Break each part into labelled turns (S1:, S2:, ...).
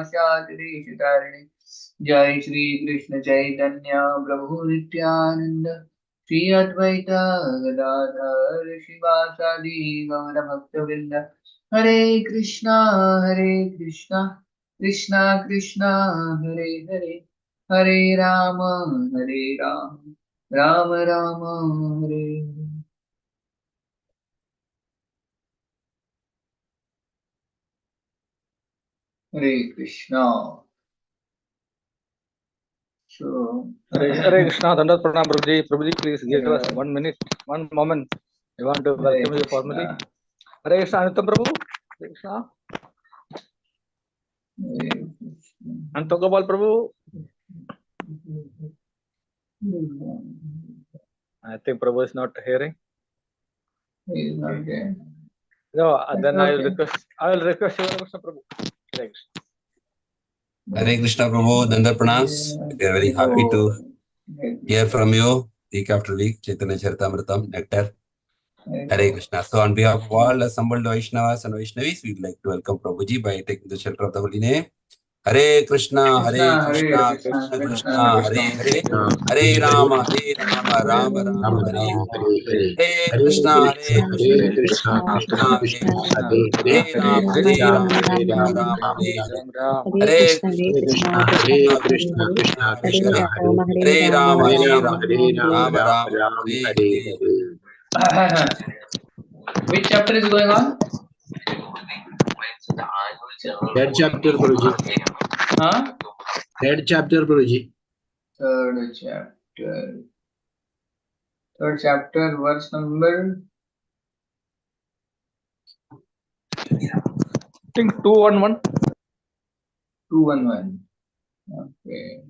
S1: Vinashati Deshitarine Jai Shri Krishna Chaitanya Prabhu Nityananda Shri Advaita Gadadhar Shivasadi Gaura Bhaktavinda Hare Krishna Krishna Krishna Hare Hare Hare Rama Rama Rama Hare Hare Krishna. So,
S2: Hare Krishna, Dandat Pranam, Prabhuji. Prabhuji, please give us 1 minute, 1 moment. I want to welcome you formally. Hare Krishna, Anuttam Prabhu. Hare Krishna. Antogopal Prabhu. I think Prabhu is not hearing.
S1: He is not there.
S2: No, then I will request you, Krishna Prabhu. Hare Krishna.
S3: Hare Krishna Prabhu, Dandar Pranas. We are very happy to hear from you week after week. Chaitanya Caritamrita Nectar. Hare Krishna. So on behalf of all assembled Vaishnavas and Vaishnavis, we'd like to welcome Prabhuji by taking the shelter of the holy name. Hare Krishna, Krishna Krishna, Hare Hare, Hare Rama, Rama Rama, Hare Hare Krishna, Krishna Krishna, Hare Rama, Rama, Hare
S4: Krishna, Hare Krishna, Krishna Krishna,
S3: Hare Rama,
S4: Rama
S3: Rama,
S4: Hare
S3: Hare.
S1: Which chapter is going on?
S4: Third chapter, Guruji.
S1: Huh?
S4: Third chapter, Guruji.
S1: Third chapter, verse number.
S2: I think 211.
S1: 211. Okay.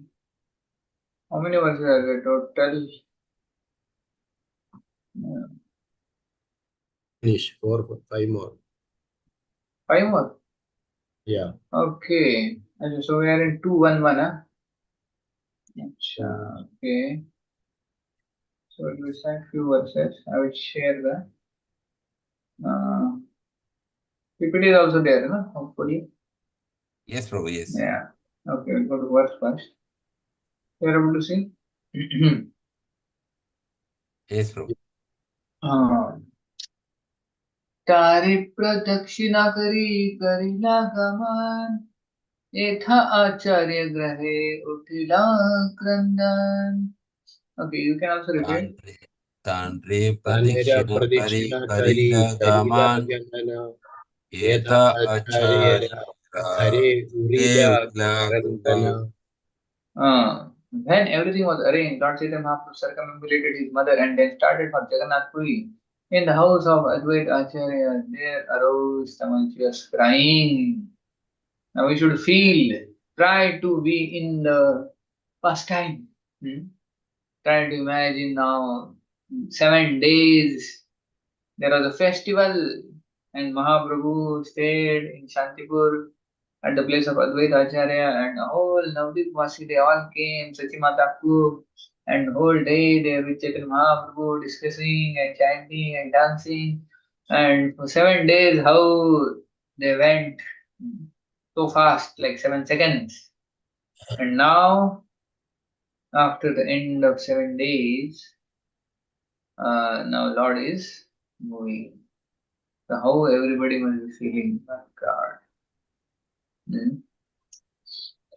S1: How many verses are there total?
S4: Finish. 4, 5 more.
S1: 5 more?
S4: Yeah.
S1: Okay. So we are in 211, huh? Okay. So it will recite few verses. I will share the PPT is also there, no? Hopefully.
S3: Yes, Prabhu, yes.
S1: Yeah. Okay, we'll go to verse first. You are able to see?
S3: Yes, Prabhu.
S1: तारे प्रदक्षिणा करिला गमन यथा आचार्य ग्रहे उठिला क्रंदन. Okay, you can also repeat.
S3: Tanre pradikshina karila gaman yetha acharya
S4: Hare Urila
S1: When everything was arranged, Lord Chaitanya Mahaprabhu circumambulated his mother and then started for Jagannath Puri. In the house of Advaita Acharya, there arose tumultuous crying. Now we should try to be in the past time. Try to imagine now 7 days. There was a festival and Mahaprabhu stayed in Shantipur at the place of Advaita Acharya and the whole Navadip Vasi, they all came, Sachimata Cook, and whole day they were with Chaitanya Mahaprabhu discussing and chanting and dancing. And for 7 days, how they went so fast, like 7 seconds. And now, after the end of 7 days, now Lord is moving. So how everybody must be feeling, oh God.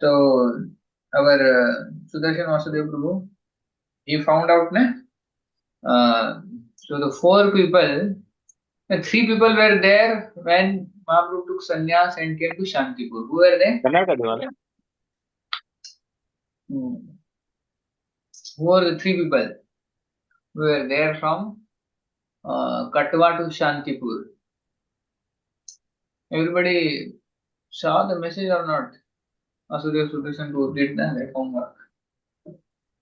S1: So our Sudarshan Vasudev Prabhu, he found out, so the 4 people, the 3 people were there when Mahaprabhu took sannyas and came to Shantipur. Who were they? Who were the 3 people who were there from Katwa to Shantipur? Everybody saw the message or not? Vasudev Sudarshan Prabhu did the homework.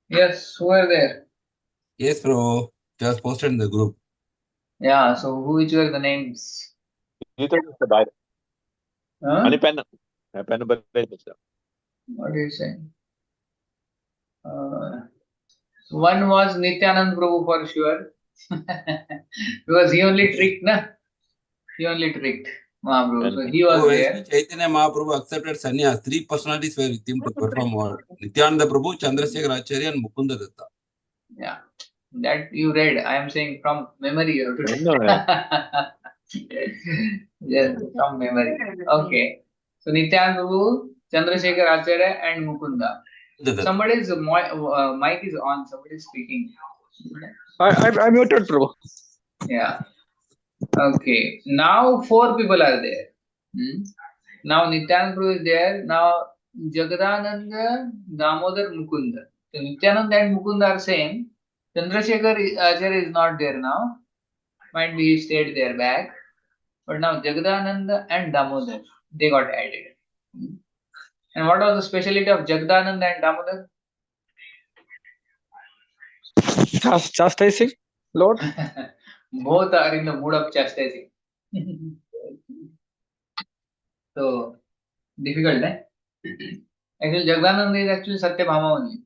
S1: Yes, who were there?
S3: Yes, Prabhu. Just posted in the group.
S1: Yeah, so which were the names?
S2: Huh?
S1: What do you say? One was Nityanand Prabhu for sure. Because he only tricked, na? He only tricked. Mahaprabhu. So he was there.
S3: HG Chaitanya Mahaprabhu accepted sannyas. 3 personalities were with him to perform all. Nityananda Prabhu, Chandrasekhar Acharya, and Mukunda Datta.
S1: Yeah, that you read. I am saying from memory. You have to yes, from memory. Okay. So Nityananda Prabhu, Chandrasekhar Acharya, and Mukunda. Somebody's mic is on. Somebody is speaking.
S2: I muted, Prabhu.
S1: Yeah. Okay. Now 4 people are there. Now Nityananda Prabhu is there. Now Jagadananda, Damodar, Mukunda. So Nityananda and Mukunda are same. Chandrasekhar Acharya is not there now. Might be he stayed there back. But now Jagadananda and Damodar, they got added. And what was the speciality of Jagadananda and Damodar?
S2: Chastising, Lord.
S1: Both are in the mood of chastising. So difficult, eh? Actually, Jagadananda is actually Satyabhama only.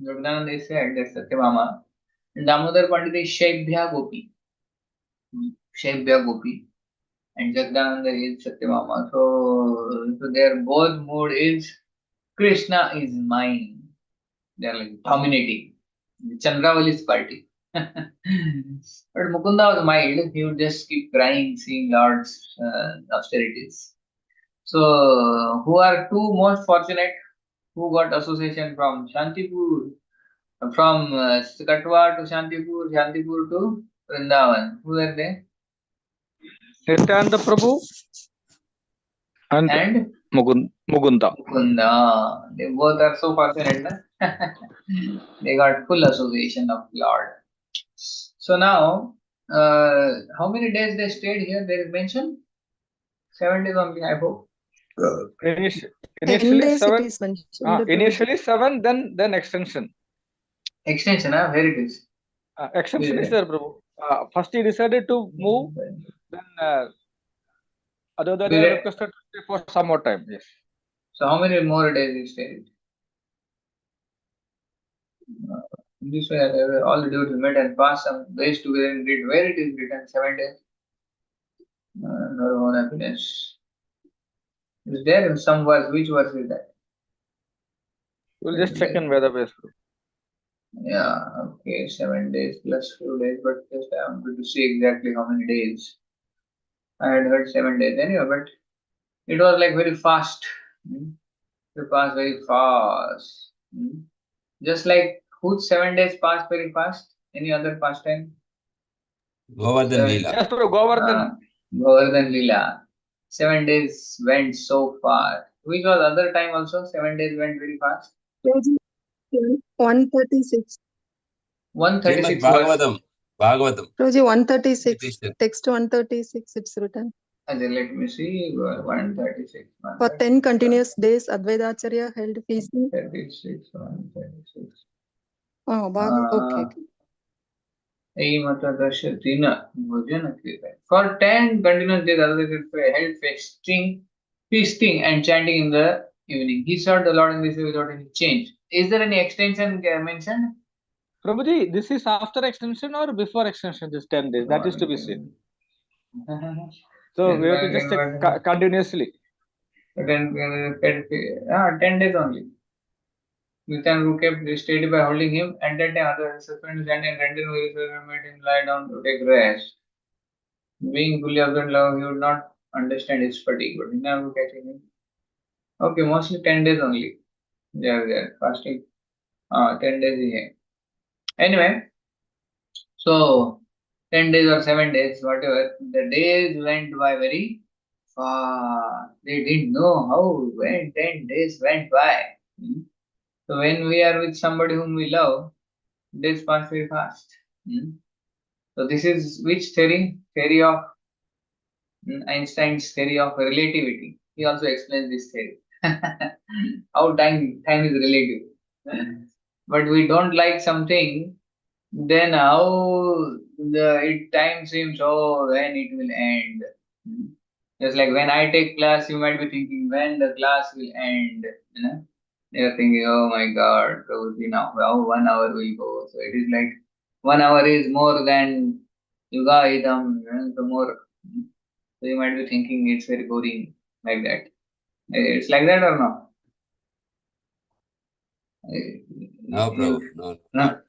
S1: Jagadananda is said that Satyabhama. And Damodar Pandit is Shaibhya Gopi. Shaibhya Gopi. And Jagadananda is Satyabhama. So their both mood is Krishna is mine. They are like dominating. Chandravali's party. But Mukunda was mild. He would just keep crying, seeing Lord's austerities. So, who are 2 most fortunate who got association from Shantipur, from Katwa to Shantipur, Shantipur to Vrindavan? Who are they?
S2: Nityananda Prabhu and Mukunda.
S1: Mukunda. They both are so fortunate. Na? They got full association of Lord. So now, how many days they stayed here? There is mention 7 days only, I hope.
S2: Initially 7. Initially 7, then extension.
S1: Extension, where it is?
S2: Extension is there, Prabhu. First he decided to move, then Adodaya requested to stay for some more time. Yes.
S1: So how many more days he stayed? This way, all the devotees met and passed some days together and read where it is written 7 days. No happiness. Is there in some verse? Which verse is that?
S2: We'll just check in Vedabase.
S1: Yeah, okay, 7 days plus few days, but just I wanted to see exactly how many days. I had heard 7 days anyway, but it was like very fast. It passed very fast. Just like whose 7 days passed very fast? Any other pastime?
S3: Govardhan Lila.
S2: Yes, Govardhan.
S1: Govardhan Lila. 7 days went so fast. Which was other time also? 7 days went very fast.
S5: 136.
S1: 136
S3: Bhagavatam.
S5: Roji, 136. Text 136, it's written.
S1: Let me see. 136.
S5: For 10 continuous days, Advaita Acharya held feasting.
S1: 136, 136.
S5: Oh, okay.
S1: For 10 continuous days, Advaita held feasting and chanting in the evening. He served the Lord in this way without any change. Is there any extension mentioned?
S2: Prabhuji, this is after extension or before extension, this 10 days? That is to be seen. So we have to just check continuously.
S1: 10 days only. Nityananda kept steady by holding him, and that time other suspended and rendered made him lie down to take rest. Being fully absorbed in love, he would not understand his fatigue, but Nityananda catching him. Okay, mostly 10 days only. They are there fasting. 10 days here. Anyway, so 10 days or 7 days, whatever, the days went by very fast. They didn't know how when 10 days went by. So when we are with somebody whom we love, days pass very fast. So this is which theory? Theory of Einstein's theory of relativity. He also explains this theory. How time is relative. But we don't like something, then how time seems, when it will end. Just like when I take class, you might be thinking when the class will end. You're thinking, oh my God, probably now 1 hour will go. So it is like 1 hour is more than Yuga Idam, the more. So you might be thinking it's very boring like that. It's like that or not?
S3: No, Prabhu. No.
S1: No.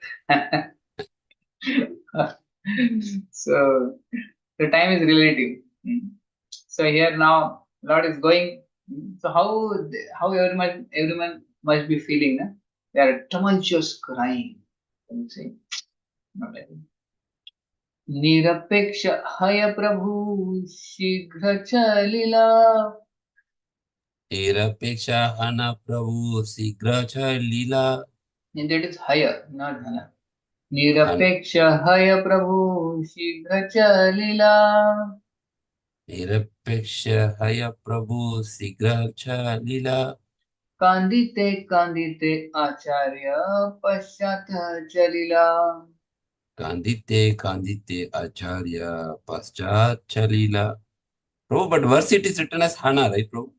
S1: So the time is relative. So here now Lord is going. So how everyone must be feeling? Na? They are tumultuous crying. Can you say? Not like that. निरपेक्ष हय प्रभु शीघ्र चलिला.
S3: निरपेक्षा हना प्रभु शीघ्र छ लीला.
S1: And that is higher, not hana. निरपेक्ष हय प्रभु शीघ्र चलिला.
S3: निरपेक्ष हय प्रभु शीघ्र छ लीला.
S1: कांदिते कांदिते आचार्य पश्चात चलिला.
S3: कांदिते कांदिते आचार्य पश्चात चलीला. Prabhu, but verse it is written as Hana, right, Prabhu?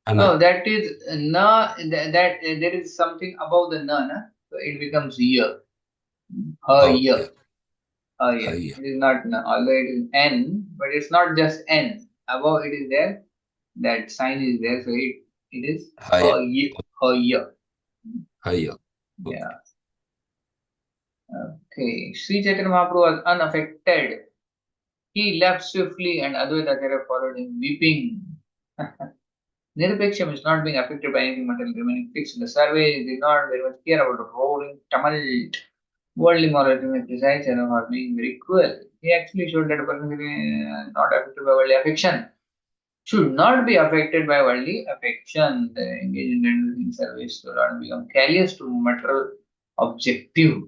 S3: Hana.
S1: Oh, that is na. That there is something above the na, na? So it becomes ya. Ya. Ya.
S3: Haya.
S1: It is not na. Although it is n, but it's not just n. Above it is there. That sign is there, so it is
S3: Haya.
S1: ya.
S3: Haya.
S1: Yeah. Okay. Sri Chaitanya Mahaprabhu was unaffected. He left swiftly and Advaita Acharya followed him, weeping. Nirupeksham is not being affected by anything material, remaining fixed. The survey did not very much care about the roaring tumult. Worldly morality may precise and about being very cruel. He actually showed that a person not affected by worldly affection should not be affected by worldly affection. The engaging in service should not become callous to material objective.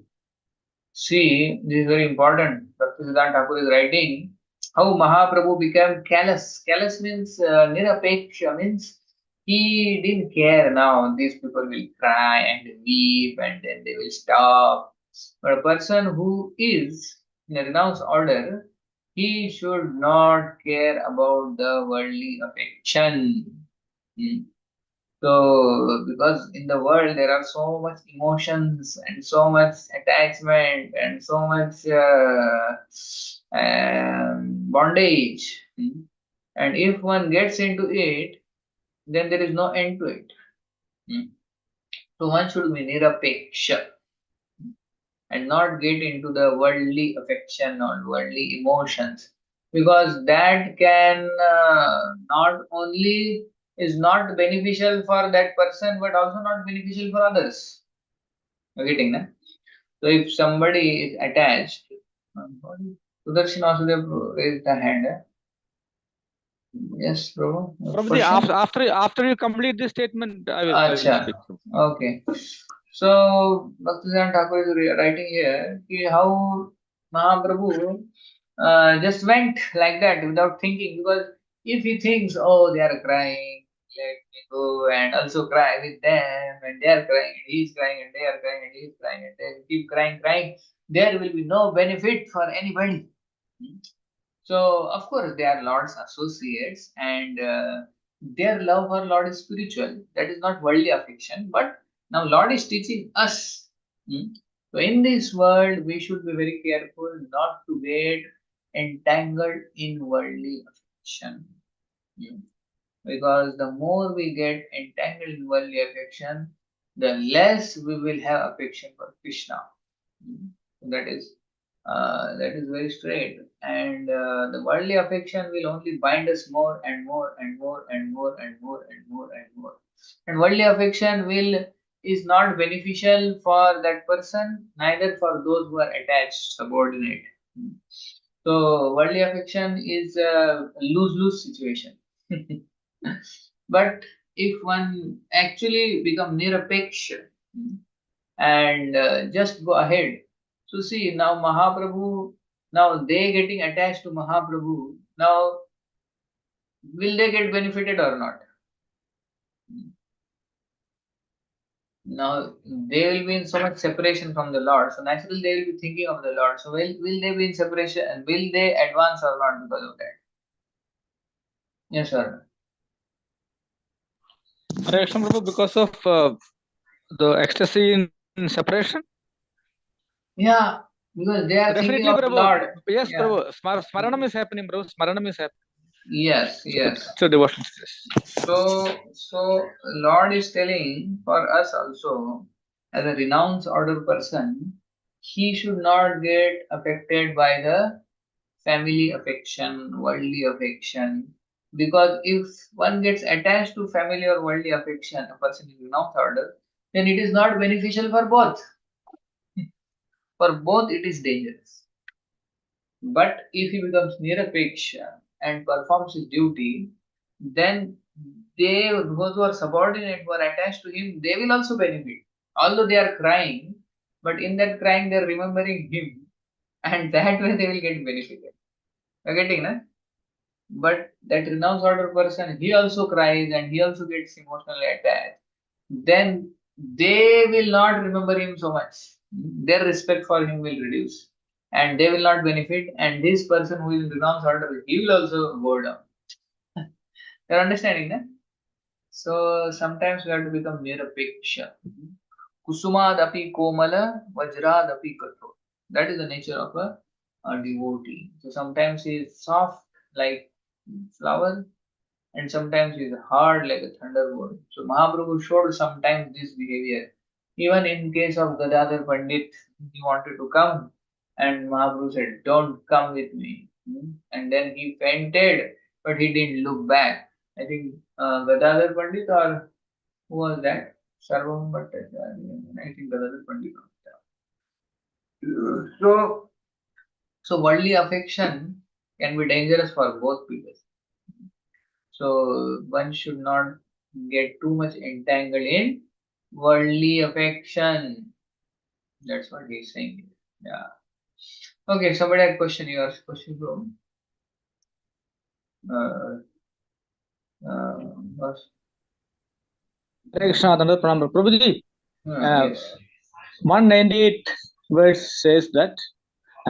S1: See, this is very important. Bhaktisiddhanta Thakur is writing how Mahaprabhu became callous. Callous means nirapeksha, means he didn't care now. These people will cry and weep and then they will stop. But a person who is in a renounced order, he should not care about the worldly affection. So, because in the world there are so much emotions and so much attachment and so much bondage, and if one gets into it, then there is no end to it. So one should be nirapeksha and not get into the worldly affection or worldly emotions, because that can not only is not beneficial for that person but also not beneficial for others. You're getting that? So if somebody is attached, Sudarshan also raised the hand. Yes, bro.
S2: Prabhuji, after you complete this statement, I will speak.
S1: Okay. So Bhaktisiddhanta Thakur is writing here how Mahaprabhu just went like that without thinking, because if he thinks, oh, they are crying, let me go and also cry with them, and they are crying, and he is crying, and they are crying, and he is crying, and they keep crying, there will be no benefit for anybody. So, of course, they are Lord's associates, and their love for Lord is spiritual. That is not worldly affection, but now Lord is teaching us. So, in this world, we should be very careful not to get entangled in worldly affection. Because the more we get entangled in worldly affection, the less we will have affection for Krishna. That is very straight, and the worldly affection will only bind us more and more and more and more and more and more and more. And worldly affection is not beneficial for that person, neither for those who are attached, subordinate. So worldly affection is a lose-lose situation. But if one actually become nirapeksha and just go ahead. So see, now Mahaprabhu, now they getting attached to Mahaprabhu, now will they get benefited or not? Now they will be in so much separation from the Lord, so naturally they will be thinking of the Lord. So will they be in separation and will they advance or not because of that? Yes, sir.
S2: Hare Krishna Prabhu, because of the ecstasy in separation?
S1: Yeah, because they are
S2: Definitely,
S1: thinking of
S2: Prabhu.
S1: Lord.
S2: Yes, Prabhu. Smaranam is happening, Prabhu. Smaranam is happening.
S1: Yes, yes.
S2: So devotion.
S1: So Lord is telling for us also, as a renounced order person, he should not get affected by the family affection, worldly affection. Because if one gets attached to family or worldly affection, a person in renounced order, then it is not beneficial for both. For both, it is dangerous. But if he becomes Nirapeksha and performs his duty, then those who are subordinate, who are attached to him, they will also benefit. Although they are crying, but in that crying they are remembering him, and that way they will get benefited. You are getting, na? But that renounced order person, he also cries and he also gets emotionally attached. Then they will not remember him so much. Their respect for him will reduce and they will not benefit. And this person who is in renounced order, he will also go down. You're understanding that? So sometimes we have to become nirapeksha. Kusumadapi komala, vajradapi kathor. That is the nature of a devotee. So sometimes he is soft like flower, and sometimes he is hard like a thunderbolt. So Mahaprabhu showed sometimes this behavior. Even in case of Gadadhar Pandit, he wanted to come, and Mahaprabhu said, "Don't come with me." And then he fainted, but he didn't look back. I think Gadadhar Pandit, or who was that? Sarvam Bhattacharya. I think Gadadhar Pandit. So, so worldly affection can be dangerous for both people. So one should not get too much entangled in worldly affection. That's what he's saying. Yeah. Okay, somebody had a question. Your question, bro. Uh, was-
S2: Hare Krishna, Dandar Pranam. Prabhuji,
S1: yes.
S2: 198 verse says that.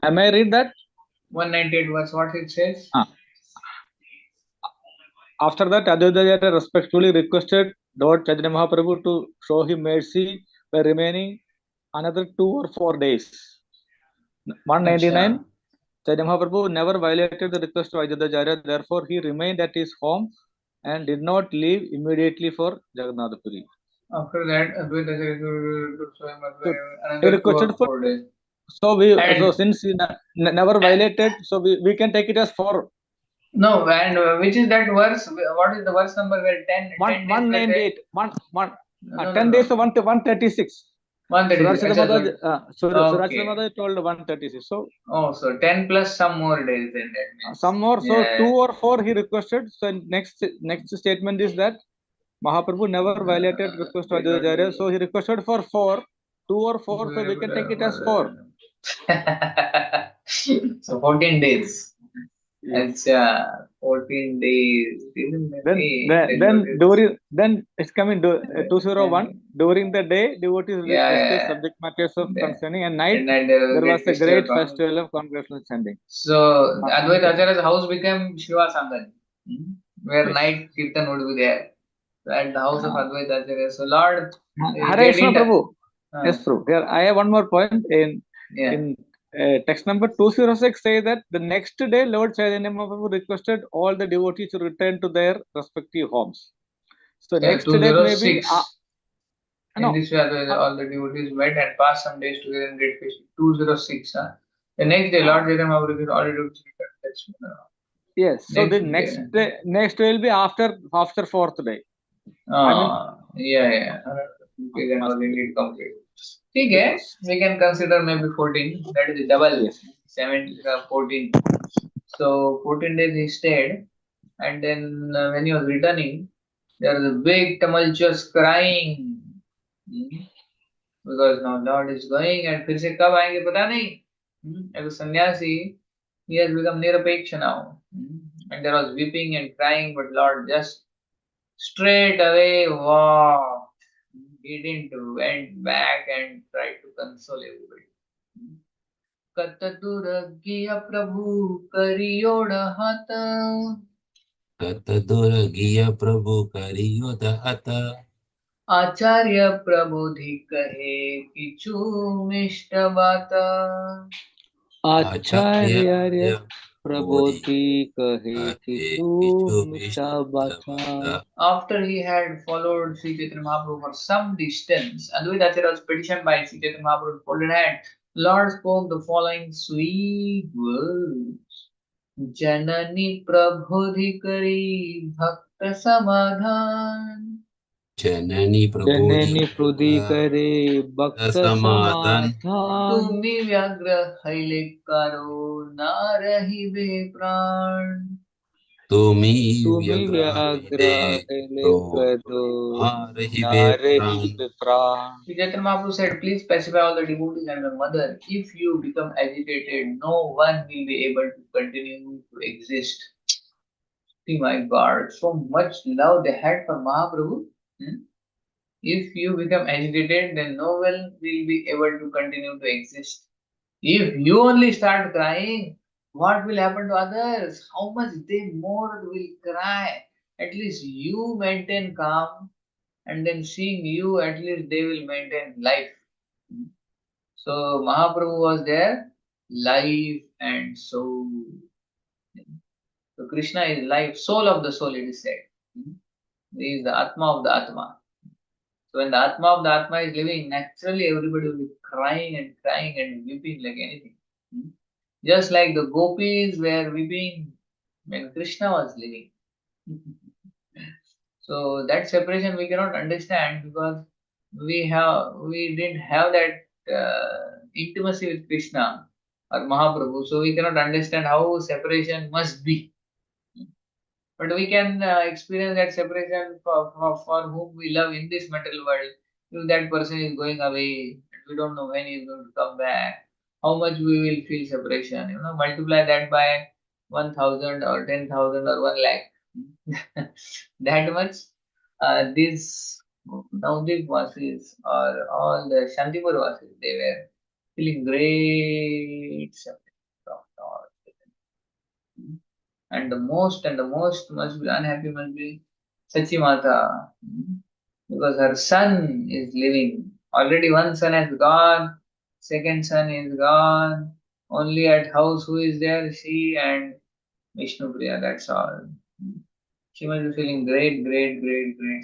S2: Am I read that?
S1: 198 was what it says.
S2: After that, Advaita respectfully requested Lord Chaitanya Mahaprabhu to show him mercy by remaining another 2 or 4 days. 199. Chaitanya Mahaprabhu never violated the request of Advaita, therefore he remained at his home and did not leave immediately for Jagannath Puri.
S1: After that, Advaita
S2: He
S1: another 2
S2: requested
S1: or 4 days.
S2: So since he never violated, so we can take it as 4.
S1: No, and which is that verse? What is the verse number where 10
S2: 198
S1: No,
S2: 10 days to 136.
S1: 136.
S2: Suraj Mother told 136. So
S1: so 10 plus some more days then that means.
S2: some more. So 2 or 4 he requested. So next statement is that Mahaprabhu never violated request of Advaita. So he requested for 4, 2 or 4. So we can take it as 4.
S1: So 14 days.
S2: Yes.
S1: It's 14 days.
S2: Then it's coming 201. During the day, devotees discuss subject matters of concerning, and night there was a great festival of congregational chanting.
S1: So Advaita Acharya's house became Shiva Sangan, where night kirtan would be there. So at the house of Advaita Acharya. So Lord,
S2: Hare Krishna Prabhu. Yes, Prabhu. Here I have one more point in text number 206 say that the next day Lord Chaitanya Mahaprabhu requested all the devotees to return to their respective homes. So next day maybe
S1: in this way all the devotees met and passed some days together in great feast. 206. The next day Lord Chaitanya Mahaprabhu all the devotees returned.
S2: Yes. So the next day will be after 4th day.
S1: We can indeed complete. Okay, we can consider maybe 14. That is the double. 14. So 14 days he stayed, and then when he was returning, there was a big tumultuous crying because now Lord is going, and फिर से कब आएंगे पता नहीं. As a sannyasi, he has become nirapeksha now, and there was weeping and crying, but Lord just straight away, wow, he didn't went back and tried to console everybody. Kataduragiya Prabhu kariyodahata.
S3: Kataduragiya Prabhu kariyodahata.
S1: Acharya Prabodhi kahe kichu mishtavata.
S2: Acharya प्रबोधि कहे थितु मिटा बाचा.
S1: After he had followed Sri Chaitanya Mahaprabhu for some distance, Advaita Acharya was petitioned by Sri Chaitanya Mahaprabhu with folded hand. Lord spoke the following sweet words. Janani prabodhikari bhakta samadhan.
S3: Janani
S2: Janani
S3: Prabodhi
S2: प्रबोधि करे भक्त
S3: Samadhan.
S2: समाधान.
S1: Tumi vyagra haile karo na rahibe pran.
S3: Tumi
S2: तुमी
S3: Vyagrahile
S2: व्याग्रह
S3: Pro
S2: करो
S3: Narahibe
S2: नारे
S3: Pran.
S2: विप्राण.
S1: Chaitanya Mahaprabhu said, please specify all the devotees and the mother. If you become agitated, no one will be able to continue to exist. See, my God, so much love they had for Mahaprabhu. If you become agitated, then no one will be able to continue to exist. If you only start crying, what will happen to others? How much they more will cry? At least you maintain calm, and then seeing you, at least they will maintain life. So Mahaprabhu was there, life and soul. So Krishna is life, soul of the soul, it is said. He is the Atma of the Atma. So when the Atma of the Atma is living, naturally everybody will be crying and weeping like anything. Just like the gopis were weeping when Krishna was living. So that separation we cannot understand because we didn't have that intimacy with Krishna or Mahaprabhu, so we cannot understand how separation must be. But we can experience that separation for whom we love in this material world. If that person is going away, we don't know when he is going to come back, how much we will feel separation. Multiply that by 1,000 or 10,000 or 1 lakh. That much. These Navdeep Vasis or all the Shantipur Vasis, they were feeling great separation from Lord. And the most must be unhappy must be Sachi Mata, because her son is living. Already one son has gone, second son is gone. Only at house who is there? She and Vishnu Priya, that's all. She must be feeling great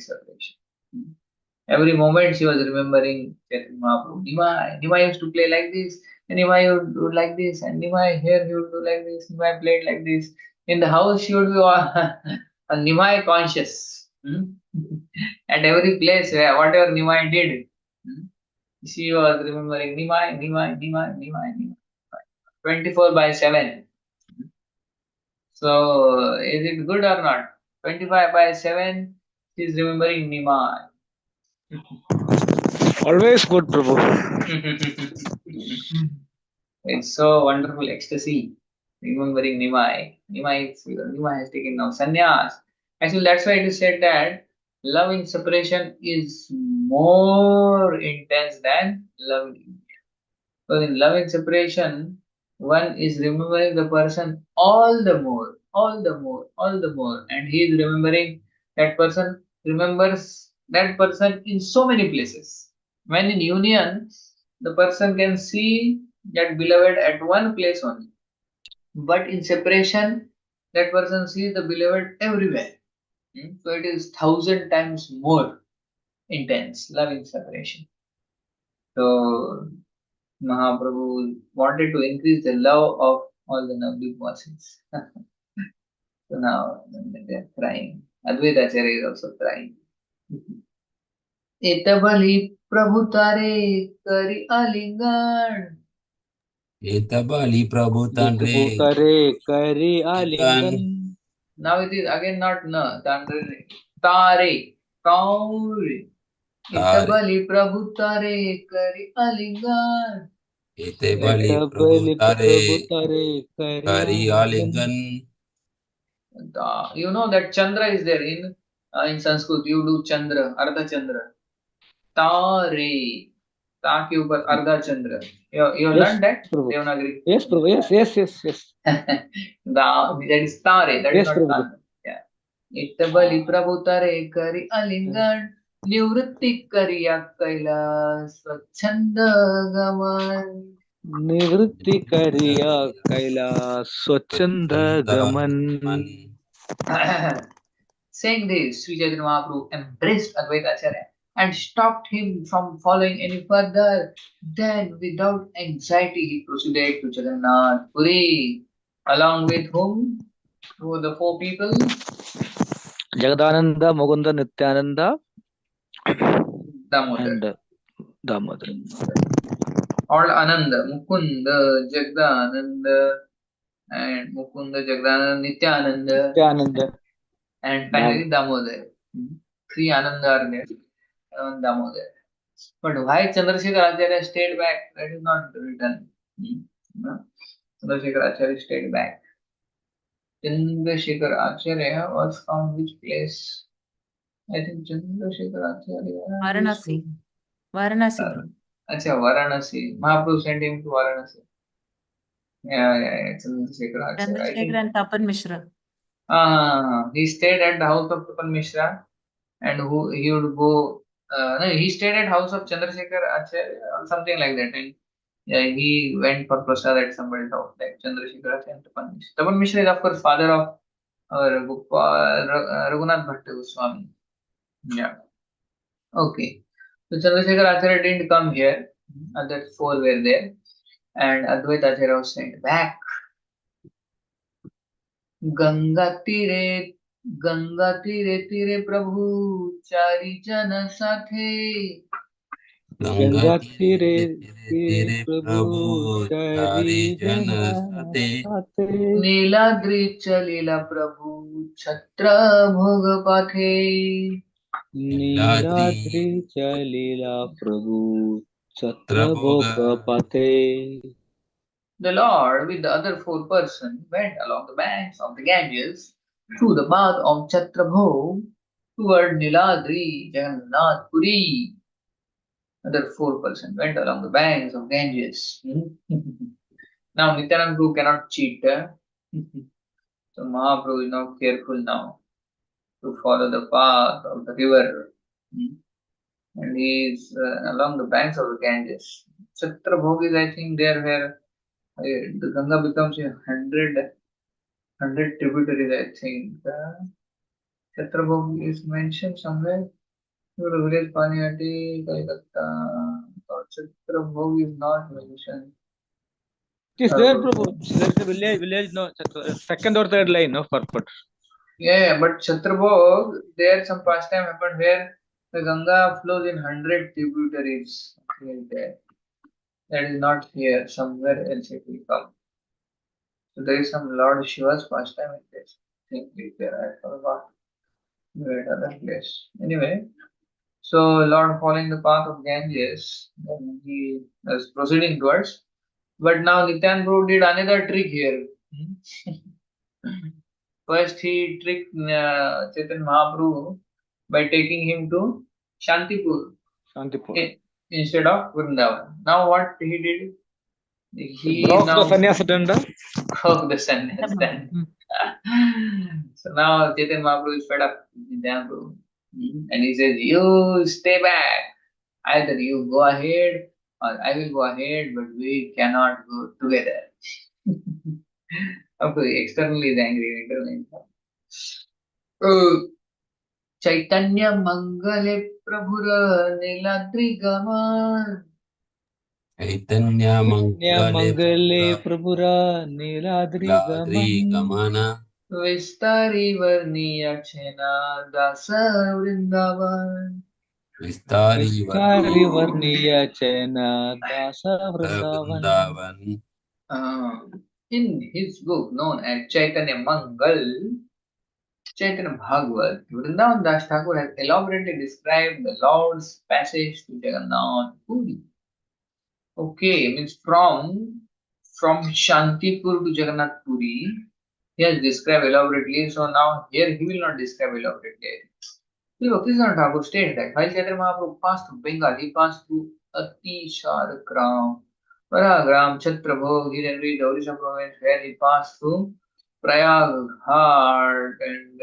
S1: separation. Every moment she was remembering Chaitanya Mahaprabhu. Nimai used to play like this, and Nimai would do like this, and Nimai here he would do like this, Nimai played like this. In the house she would be a Nimai conscious. At every place where whatever Nimai did, she was remembering Nimai. 24/7. So is it good or not? 25/7 she is remembering Nimai.
S2: Always good, Prabhu.
S1: It's so wonderful ecstasy, remembering Nimai. Nimai has taken now sannyas. Actually, that's why it is said that love in separation is more intense than love in union. Because in love in separation, one is remembering the person all the more, and he is remembering that person, remembers that person in so many places. When in union, the person can see that beloved at one place only. But in separation, that person sees the beloved everywhere. So it is 1,000 times more intense, love in separation. So Mahaprabhu wanted to increase the love of all the Navdeep Vasis. So now they are crying. Advaita Acharya is also crying. Etabali Prabhu Tare Kari Alingan.
S3: Etabali Prabhu Tandre.
S2: Tare kari alingan.
S1: Now it is again not na, Tandre. Tare. Taure. Etabali Prabhu Tare Kari Alingan.
S3: Etabali Prabhu
S2: Tabali Prabhu
S3: Tare
S2: Tare
S3: Kari
S2: kari
S3: Alingan.
S1: You know that Chandra is there in Sanskrit. You do Chandra, Ardha Chandra. Tare. Ta ke upar Ardha Chandra. You learned that? Devanagari.
S2: Yes, Prabhu. Yes.
S1: That is Tare. That is
S2: Yes,
S1: not
S2: Prabhu.
S1: Tare. Yeah. Ittabali Prabhu Tare Kari Alingan. Nivritti Kariya Kaila Swachanda Gaman.
S2: निवृत्ति करिया कैलाश स्वच्छंद गमन.
S1: Saying this, Sri Chaitanya Mahaprabhu embraced Advaita Acharya and stopped him from following any further. Then, without anxiety, he proceeded to Jagannath Puri. Along with whom? Who were the four people?
S2: Jagadananda, Mukunda, Nityananda,
S1: Damodar.
S2: and Damodar.
S1: All Ananda, Mukunda, Jagdananda, and Mukunda, Jagdananda, Nityananda, and finally Damodar. Three Ananda are there, and Damodar. But why Chandrasekhar Acharya stayed back? That is not written. No. Chandrasekhar Acharya stayed back. Chandrasekhar Acharya was from which place? I think Chandrasekhar Acharya.
S6: Varanasi. Varanasi, Prabhu.
S1: Acha, Varanasi. Mahaprabhu sent him to Varanasi. Yeah. Chandrasekhar Acharya.
S6: Chandrasekhar and Tapan Mishra.
S1: He stayed at the house of Tapan Mishra, and he would go. No, he stayed at house of Chandrasekhar Acharya or something like that, and yeah, he went for prasad at somebody's house, like Chandrasekhar Acharya and Tapan Mishra. Tapan Mishra is of course father of our Raghunath Bhatta Goswami. Yeah. Okay. So Chandrasekhar Acharya didn't come here. Other four were there, and Advaita Acharya was sent back. Ganga तीरे तीरे प्रभु चारि जन साथे
S2: गंगा तीरे तीरे प्रभु चारि जन साथे
S1: नीलाद्रि चलीला प्रभु छत्र भोग पाथे
S2: नीलाद्रि चलीला प्रभु छत्र भोग पाथे.
S1: The Lord, with the other four persons, went along the banks of the Ganges through the path of Chhatrabhog toward Niladri, Jagannath Puri. Other four persons went along the banks of Ganges. Now Nityananda Prabhu cannot cheat. So Mahaprabhu is now careful now to follow the path of the river. And he is along the banks of the Ganges. Chhatrabhog is, I think, there where the Ganga becomes 100 tributaries, I think. Chhatrabhog is mentioned somewhere. The village Paniati, Calcutta. Chhatrabhog is not mentioned.
S2: It is there, Prabhu. There is a village, no, second or third line of purport.
S1: Yeah, but Chhatrabhog, there some pastime happened where the Ganga flows in 100 tributaries. There. That is not here, somewhere else it will come. So there is some Lord Shiva's pastime in this. I think it there, I forgot. Where other place. Anyway, so Lord following the path of Ganges, then he was proceeding towards. But now Nityan Prabhu did another trick here. First he tricked Chaitanya Mahaprabhu by taking him to Shantipur instead of Vrindavan. Now what he did? He
S2: broke
S1: now
S2: the sannyasa danda.
S1: broke the sannyasa danda. So now Chaitanya Mahaprabhu is fed up with Nityan Prabhu. And he says, you stay back. Either you go ahead or I will go ahead, but we cannot go together. Of course, externally is angry, internally. Chaitanya Mangale Prabhura Niladri Gaman.
S3: Caitanya
S2: Mangale Prabhura Niladri Gamana
S1: Vistari Varniya Chena Dasa Vrindavan.
S2: Vistari Varniya Chena Dasa Vrindavan.
S1: In his book known as Chaitanya Mangal, Chaitanya Bhagavat, Vrindavan Das Thakur has elaborately described the Lord's passage to Jagannath Puri. Okay, means from Shantipur to Jagannath Puri, he has described elaborately. So now here he will not describe elaborately. So Krishna Thakur states that while Chaitanya Mahaprabhu passed through Bengal, he passed through Atisharagram, Paragram, Chhatrabhog, he then reached Odisha province where he passed through Prayag Ghat and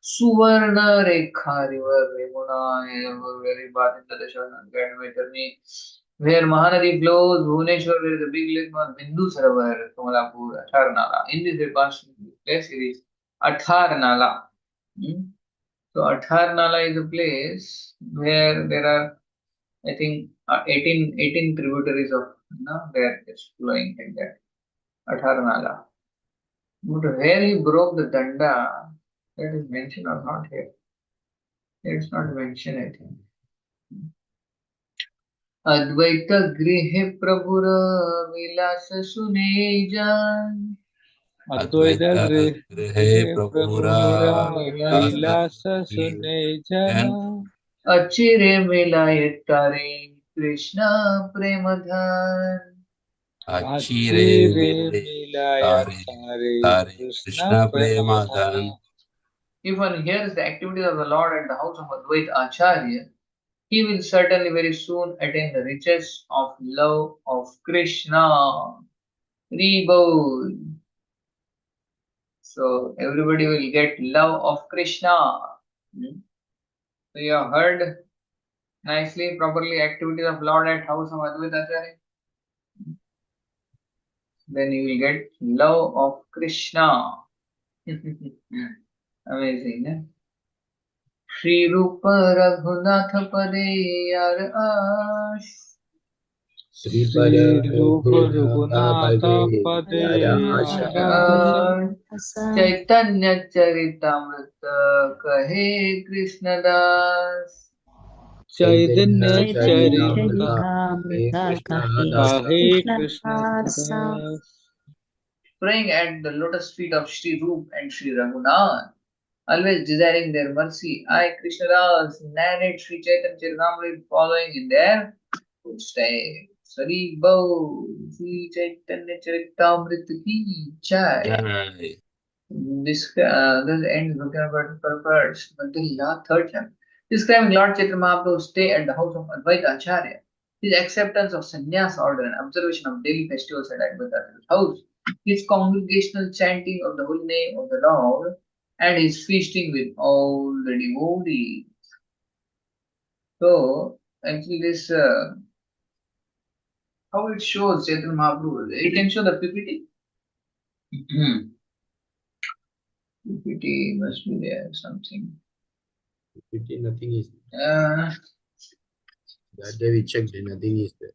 S1: Suvarna Rekha river, Yamuna, very bad in the Dashana journey. where Mahanadi flows, Bhubaneswar, where the big lake was Bindu Sarovar, Kamalapur, Atharnala. In this place, it is Atharnala. So Atharnala is a place where there are, I think, 18 tributaries of, they are just flowing like that. Atharnala. But where he broke the danda, that is mentioned or not here? It's not mentioned, I think. अद्वैत गृह प्रभुर विलास सुने जान
S2: अद्वैत
S3: गृहे प्रभुरा
S2: विलास सुने जन
S1: अचिरे मिलाए तारे कृष्ण प्रेम धान
S3: अचिरे
S2: मिलाय तारे कृष्ण प्रेम धान.
S1: If one hears the activities of the Lord at the house of Advaita Acharya, he will certainly very soon attain the riches of love of Krishna. Rebirth. So everybody will get love of Krishna. So you have heard nicely, properly activities of Lord at house of Advaita Acharya. Then you will get love of Krishna. Amazing, eh? Shri Rupa Raghunath Pade Yar Ash
S4: Sri
S2: Raghunath Pade
S1: Chaitanya Caritamrita Kahe Krishna Das
S2: Chaitanya
S4: Caritamrita
S2: Kahe Krishna Das.
S1: Praying at the lotus feet of Shri Rup and Shri Raghunath, always desiring their mercy, I, Krishna Das, narrate Shri Chaitanya Caritamrita following in their footsteps. Hari Bol, Shri Chaitanya Caritamrita ki jai. This the end purpose, Madhya third chapter. Describing Lord Chaitanya Mahaprabhu's stay at the house of Advaita Acharya, his acceptance of sannyas order and observation of daily festivals at Advaita Acharya's house, his congregational chanting of the holy name of the Lord, and his feasting with all the devotees. So, actually, this how it shows Chaitanya Mahaprabhu. You can show the PPT. PPT must be there something.
S4: PPT, nothing is there. That day we checked, nothing is there.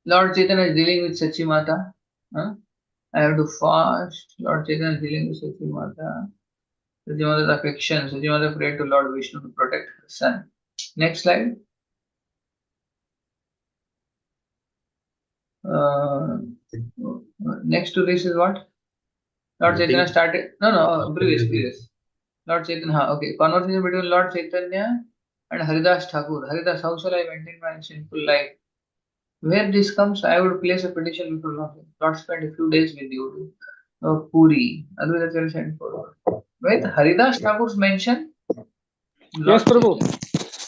S1: Lord Chaitanya is dealing with Sachi Mata. I have to fast. Lord Chaitanya is dealing with Sachi Mata. Sachi Mata's affection. Sachi Mata prayed to Lord Vishnu to protect her son. Next slide. Next to this is what? Lord Chaitanya started. No, previous. Lord Chaitanya. Okay. Conversation between Lord Chaitanya and Haridas Thakur. Haridas, how shall I maintain my sinful life? Where this comes, I would place a petition before Lord. Lord spend a few days with you to Puri. Otherwise, I will send for. Right? Haridas Thakur's mention.
S2: Yes, Prabhu.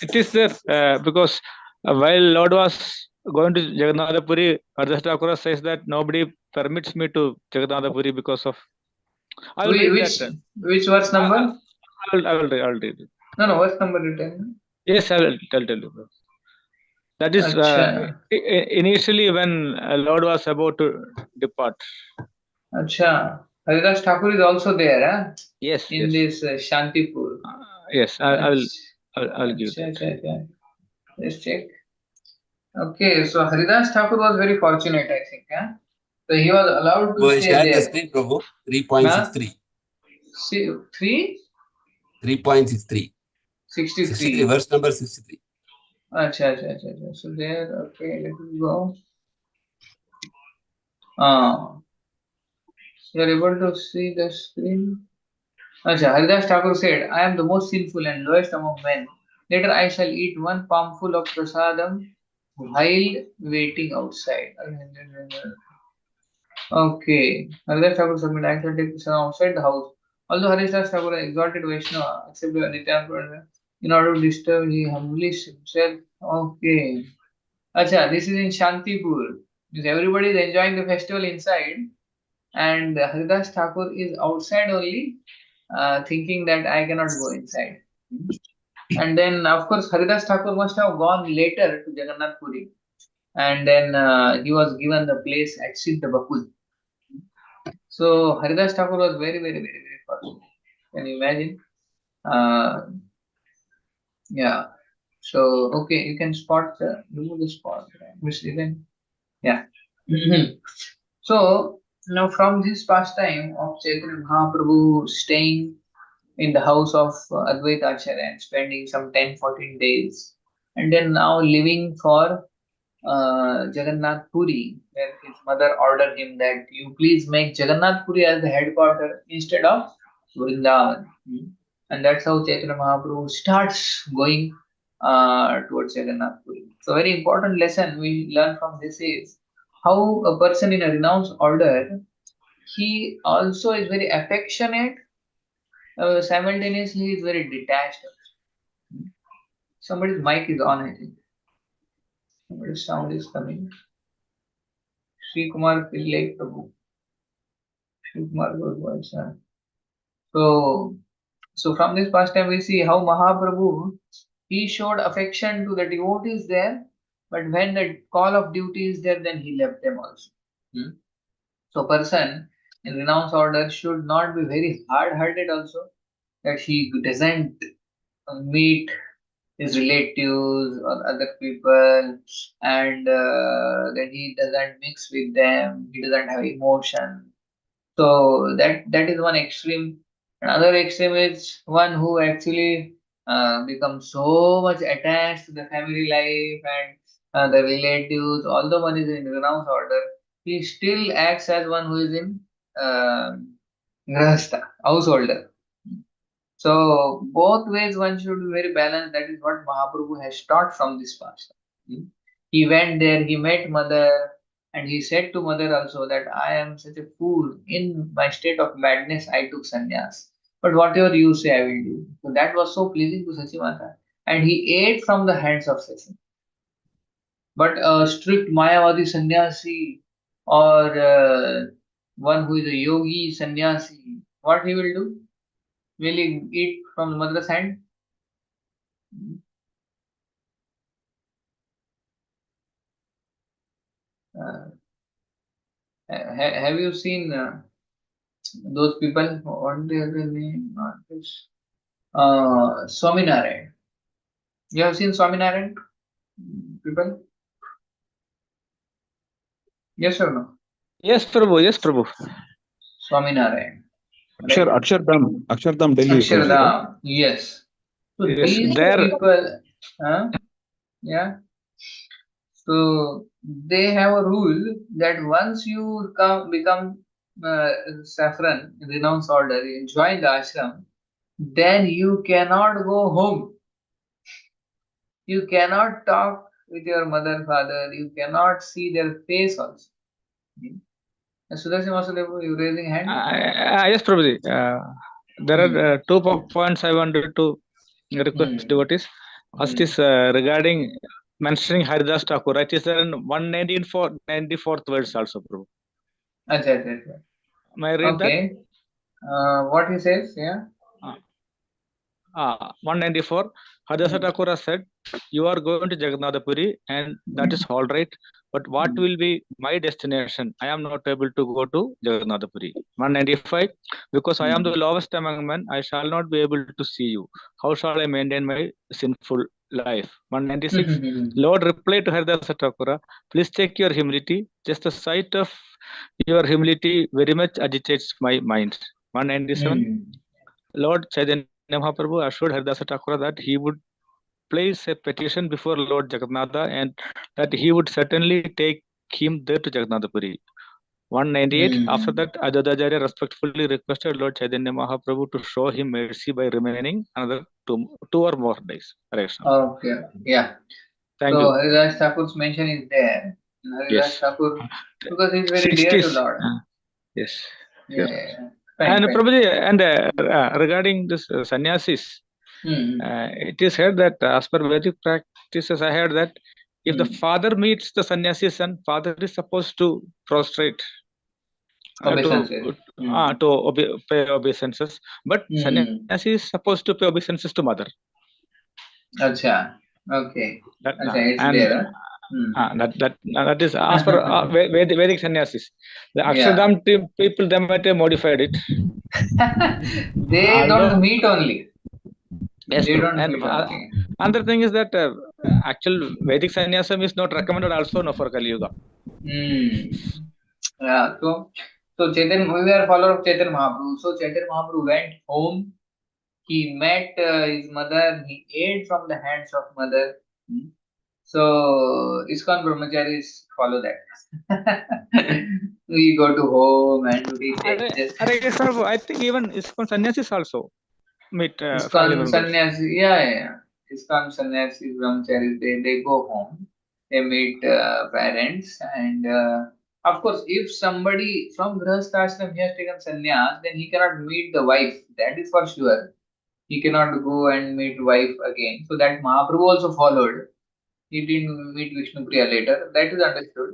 S2: It is there because while Lord was going to Jagannath Puri, Haridas Thakur says that nobody permits me to Jagannath Puri because of. I will read that.
S1: Which verse number?
S2: I will read it.
S1: No, verse number written.
S2: Yes, I will tell you. That is initially when Lord was about to depart.
S1: Acha. Haridas Thakur is also there, huh?
S2: Yes.
S1: In this Shantipur.
S2: Yes, I will give that.
S1: Let's check. Okay, so Haridas Thakur was very fortunate, I think. Huh? So he was allowed to stay there.
S3: The screen, Prabhu. 3.63.
S1: See, 3?
S3: 3.63.
S1: 63.
S3: Verse number 63.
S1: Acha. So there, okay, let me go. You are able to see the screen? Acha, Haridas Thakur said, I am the most sinful and lowest among men. Later I shall eat one palmful of prasadam while waiting outside. Okay. Haridas Thakur submitted, I shall take prasadam outside the house. Although Haridas Thakur exalted Vaishnava, except Nityananda, in order to disturb, he humbly himself. Okay. Acha, this is in Shantipur. Because everybody is enjoying the festival inside, and Haridas Thakur is outside only, thinking that I cannot go inside. And then, of course, Haridas Thakur must have gone later to Jagannath Puri. and then he was given the place at Siddha Bakul. So Haridas Thakur was very, very, very, very fortunate. Can you imagine? Yeah. So okay, you can spot remove the spot. Miss Even. Yeah. So now from this pastime of Chaitanya Mahaprabhu staying in the house of Advaita Acharya and spending some 10-14 days, and then now living for Jagannath Puri, where his mother ordered him that you please make Jagannath Puri as the headquarter instead of Vrindavan. And that's how Chaitanya Mahaprabhu starts going towards Jagannath Puri. So, very important lesson we learn from this is how a person in a renounced order, he also is very affectionate, simultaneously is very detached. Somebody's mic is on, I think. Somebody's sound is coming. Sri Kumar Pillai Prabhu. Sri Kumar Goswami, sir. So from this pastime we see how Mahaprabhu, he showed affection to the devotees there, but when the call of duty is there, then he left them also. So person in renounced order should not be very hard-hearted also, that he doesn't meet his relatives or other people, and that he doesn't mix with them, he doesn't have emotion. So that is one extreme. Another extreme is one who actually becomes so much attached to the family life and the relatives. Although one is in renounced order, he still acts as one who is in uh, grahastha, householder. So both ways one should be very balanced. That is what Mahaprabhu has taught from this past. He went there, he met mother, and he said to mother also that I am such a fool. In my state of madness, I took sannyas. But whatever you say, I will do. So that was so pleasing to Sachimata. And he ate from the hands of Sachi. But a strict Mayavadi sannyasi or one who is a yogi sannyasi, what he will do? Will he eat from the mother's hand? Have you seen those people? What they have their name? Not this. Swaminarayan. You have seen Swaminarayan people? Yes or no?
S2: Yes, Prabhu. Yes, Prabhu.
S1: Swaminarayan. Right?
S7: Akshardham, Delhi.
S1: Akshardham. Yes. So
S2: Yes,
S1: these
S2: there.
S1: people, yeah. So they have a rule that once you become saffron, renounce order, you join the ashram, then you cannot go home. You cannot talk with your mother, father. You cannot see their face also. Sudarshan Vasudev, you raising hand?
S2: Yes, Prabhuji. There are 2 points I wanted to request devotees. First is regarding mentioning Haridas Thakur. It is there in 194th verse also, Prabhu.
S1: Achha.
S2: May I read
S1: okay. What he says, yeah?
S2: 194. Haridas Thakur said, you are going to Jagannath Puri and that is all right. But what will be my destination? I am not able to go to Jagannath Puri. 195. Because I am the lowest among men, I shall not be able to see you. How shall I maintain my sinful life? 196. Lord replied to Haridas Thakur, please check your humility. Just the sight of your humility very much agitates my mind. 197. Lord Chaitanya Mahaprabhu assured Haridas Thakur that he would place a petition before Lord Jagannatha and that he would certainly take him there to Jagannath Puri. 198. After that, Ajadacharya respectfully requested Lord Chaitanya Mahaprabhu to show him mercy by remaining another two or more days.
S1: Okay, yeah.
S2: Thank
S1: so
S2: you.
S1: Haridas Thakur's mention is there. Haridas Thakur, because he's very dear to Lord.
S2: Yes.
S1: Yeah.
S2: And
S1: Fine.
S2: Prabhuji, and regarding this sannyasis, it is said that as per Vedic practices, I heard that if the father meets the sannyasi son, father is supposed to prostrate to pay obeisances, but sannyasi is supposed to pay obeisances to mother.
S1: Acha. Okay.
S2: That,
S1: Acha, it's there.
S2: That is as per Vedic sannyasis. The Akshardham people, they might have modified it.
S1: They don't meet only.
S2: Yes,
S1: they
S2: true.
S1: don't
S2: And
S1: meet only.
S2: another thing is that actual Vedic sannyasam is not recommended also for Kali Yuga.
S1: Yeah. So Chaitanya, we were follower of Chaitanya Mahaprabhu. So Chaitanya Mahaprabhu went home. He met his mother. He ate from the hands of mother. So ISKCON brahmacharis follow that. We go to home and we
S2: I think even ISKCON sannyasis also meet family
S1: ISKCON
S2: members.
S1: sannyasi, yeah. ISKCON sannyasi brahmacharis, they go home. They meet parents, and of course, if somebody from Grihastha ashram he has taken sannyas, then he cannot meet the wife. That is for sure. He cannot go and meet wife again. So that Mahaprabhu also followed. He didn't meet Vishnu Priya later. That is understood.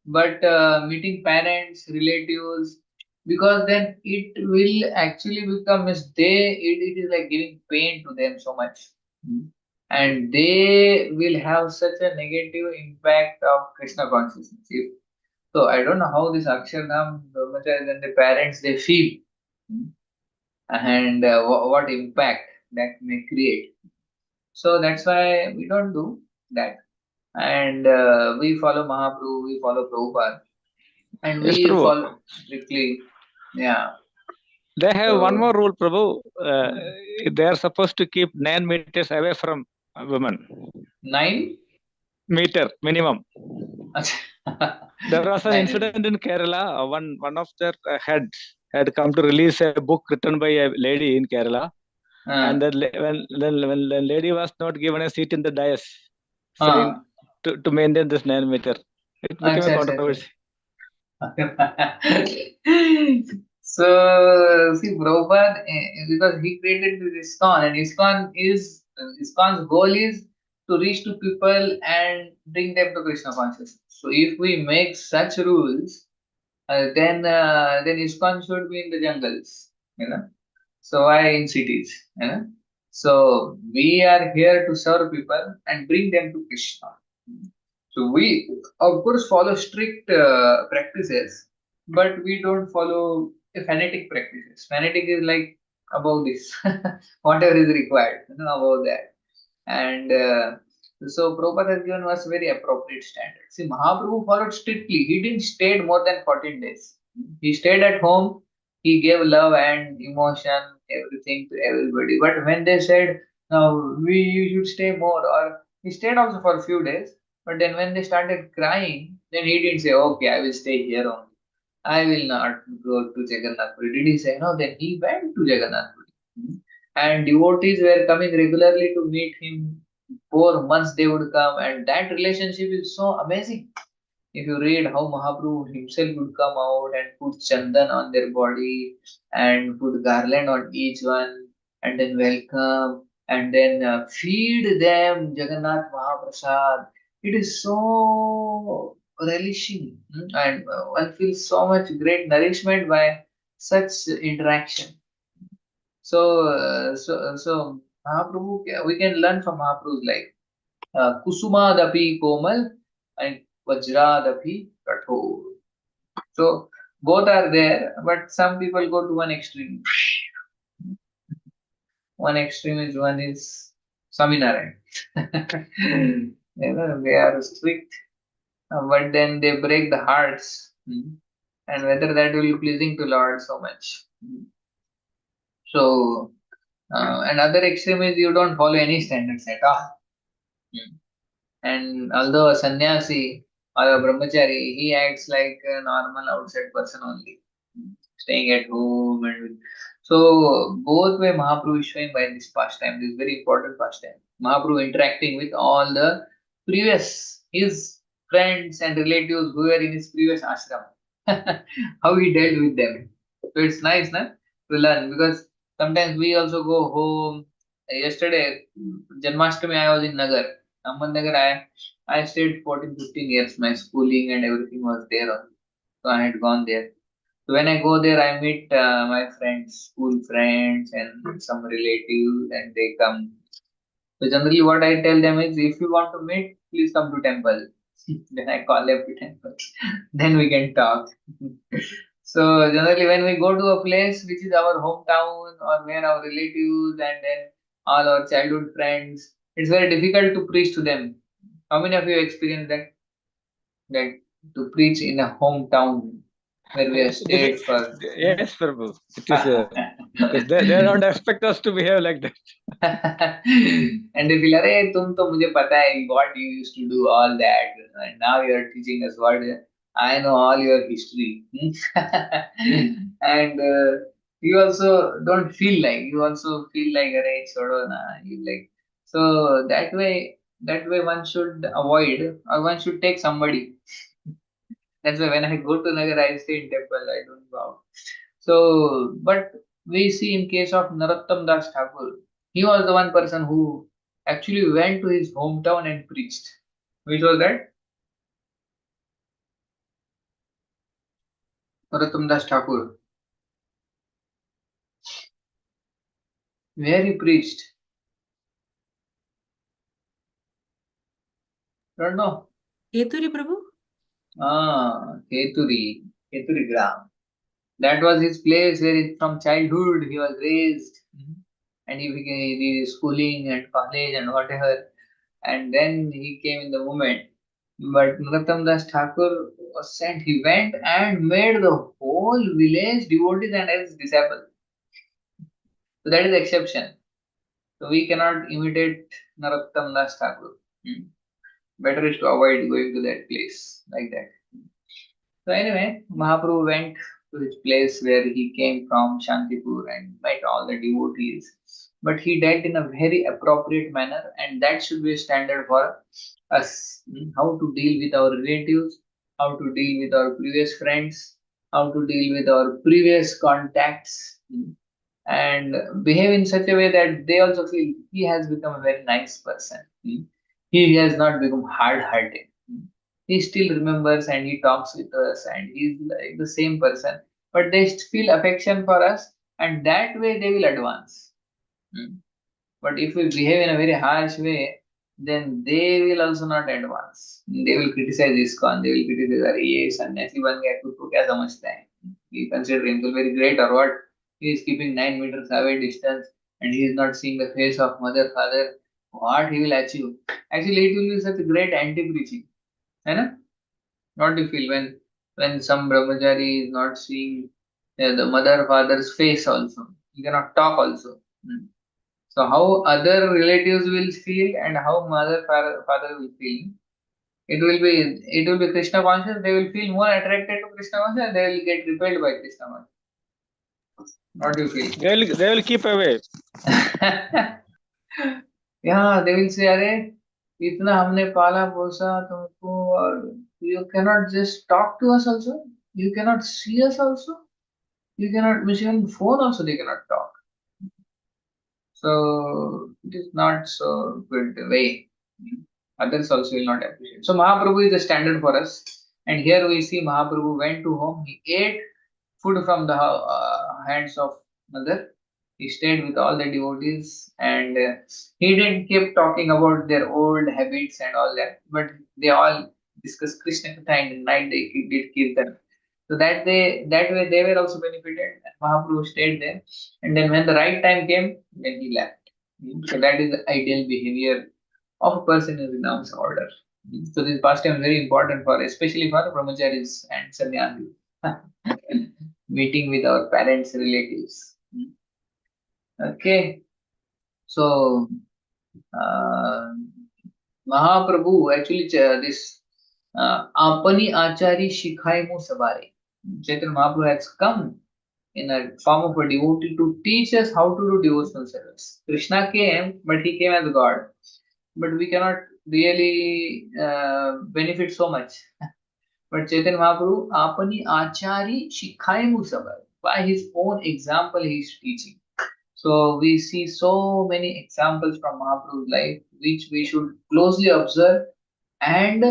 S1: But meeting parents, relatives, because then it will actually become it is like giving pain to them so much. And they will have such a negative impact of Krishna consciousness. So I don't know how this Akshardham Brahmacharis and the parents they feel, and what impact that may create. So that's why we don't do that. And we follow Mahaprabhu, we follow Prabhupada, and
S2: Yes,
S1: we
S2: Prabhu.
S1: follow strictly. Yeah.
S2: They have one more rule, Prabhu. They are supposed to keep 9 meters away from women.
S1: 9
S2: meters minimum. There was an incident in Kerala. One of their heads had come to release a book written by a lady in Kerala. And then when the lady was not given a seat in the dais, saying to maintain this 9 meter, it became a controversy.
S1: So, see, Prabhupada, because he created this ISKCON, and ISKCON's goal is to reach to people and bring them to Krishna consciousness. So, if we make such rules, then ISKCON should be in the jungles, So why in cities? So we are here to serve people and bring them to Krishna. So we, of course, follow strict practices, but we don't follow fanatic practices. Fanatic is like above this, whatever is required, about that. And so Prabhupada has given us very appropriate standards. See, Mahaprabhu followed strictly. He didn't stay more than 14 days. He stayed at home. He gave love and emotion, everything to everybody. But when they said, "No, you should stay more," or he stayed also for a few days. But then when they started crying, then he didn't say, "Okay, I will stay here only. I will not go to Jagannath Puri." Did he say no? Then he went to Jagannath Puri. And devotees were coming regularly to meet him. 4 months they would come, and that relationship is so amazing. If you read how Mahaprabhu himself would come out and put chandan on their body and put garland on each one, and then welcome and then feed them Jagannath Mahaprasad. It is so relishing, and one feels so much great nourishment by such interaction. So Mahaprabhu, we can learn from Mahaprabhu's life. Kusumadapi komal and Vajradapi kathor. So both are there, but some people go to one extreme. One extreme is Swaminarayan. They are strict, but then they break the hearts, and whether that will be pleasing to Lord so much. So another extreme is you don't follow any standards at all. And although a sannyasi or a brahmachari, he acts like a normal outside person only, staying at home. And so both way Mahaprabhu is showing by this pastime, this very important pastime. Mahaprabhu interacting with all the his friends and relatives who were in his previous ashram. How he dealt with them. So it's nice, to learn, because sometimes we also go home. Yesterday, Janmashtami, I was in Nagar. Ahmednagar, I stayed 14, 15 years. My schooling and everything was there only. So I had gone there. So when I go there, I meet my friends, school friends, and some relatives, and they come. So generally, what I tell them is, if you want to meet, please come to temple. Then I call every temple. Then we can talk. So generally when we go to a place which is our hometown or where our relatives and then all our childhood friends, it's very difficult to preach to them. How many of you experienced that? That to preach in a hometown where we have stayed for.
S2: Yes, Prabhu. It is. Because they don't expect us to behave like that.
S1: And they feel, "Arey, tum to mujhe pata hai what you used to do all that, and now you are teaching us what I know all your history." And you also don't feel like "Arey, chodo na," you like. So that way one should avoid or one should take somebody. That's why when I go to Nagar, I stay in temple. I don't go out. So, but we see in case of Narottam Das Thakur, he was the one person who actually went to his hometown and preached. Which was that? Narottam Das Thakur. Where he preached? Don't know.
S6: Keturi Prabhu?
S1: Keturi Gram. That was his place where from childhood he was raised. And he began his schooling and college and whatever. And then he came in the movement. But Narottam Das Thakur was sent. He went and made the whole village devotees and his disciples. So that is the exception. So we cannot imitate Narottam Das Thakur. Better is to avoid going to that place like that. So anyway, Mahaprabhu went to his place where he came from, Shantipur, and met all the devotees. But he dealt in a very appropriate manner, and that should be a standard for us. How to deal with our relatives, how to deal with our previous friends, how to deal with our previous contacts, and behave in such a way that they also feel he has become a very nice person. He has not become hard-hearted. He still remembers and he talks with us and he's like the same person. But they feel affection for us, and that way they will advance. But if we behave in a very harsh way, then they will also not advance. They will criticize ISKCON, they will criticize, "Arey, ye sannyasi ban gaya, tu kya samajhta hai? We consider him to very great or what? He is keeping 9 meters away distance and he is not seeing the face of mother, father. What he will achieve?" Actually, it will be such a great anti-preaching. Hai na? What do you feel when some brahmachari is not seeing the mother father's face also? He cannot talk also. So how other relatives will feel and how mother father will feel? It will be Krishna conscious. They will feel more attracted to Krishna conscious and they will get repelled by Krishna conscious. What do you feel?
S2: They will keep away.
S1: Yeah, they will say, "अरे इतना हमने पाला पोसा तुमको और you cannot just talk to us also. You cannot see us also. You cannot miss even phone also. They cannot talk." So it is not so good way. Others also will not appreciate. So Mahaprabhu is the standard for us. And here we see Mahaprabhu went to home. He ate food from the hands of mother. He stayed with all the devotees and he didn't keep talking about their old habits and all that. But they all discussed Krishna Katha and at night they did kirtan. So that way they were also benefited. Mahaprabhu stayed there, and then when the right time came, then he left. So that is the ideal behavior of a person in renounced order. So this pastime is very important for, especially for brahmacharis and sannyasis. Meeting with our parents, relatives. Okay, so Mahaprabhu actually this Apani Achari Shikhai Mu Sabare. Chaitanya Mahaprabhu has come in a form of a devotee to teach us how to do devotional service. Krishna came, but he came as God. But we cannot really benefit so much. But Chaitanya Mahaprabhu, Apani Achari Shikhai Mu Sabare. By his own example, he is teaching. So we see so many examples from Mahaprabhu's life, which we should closely observe and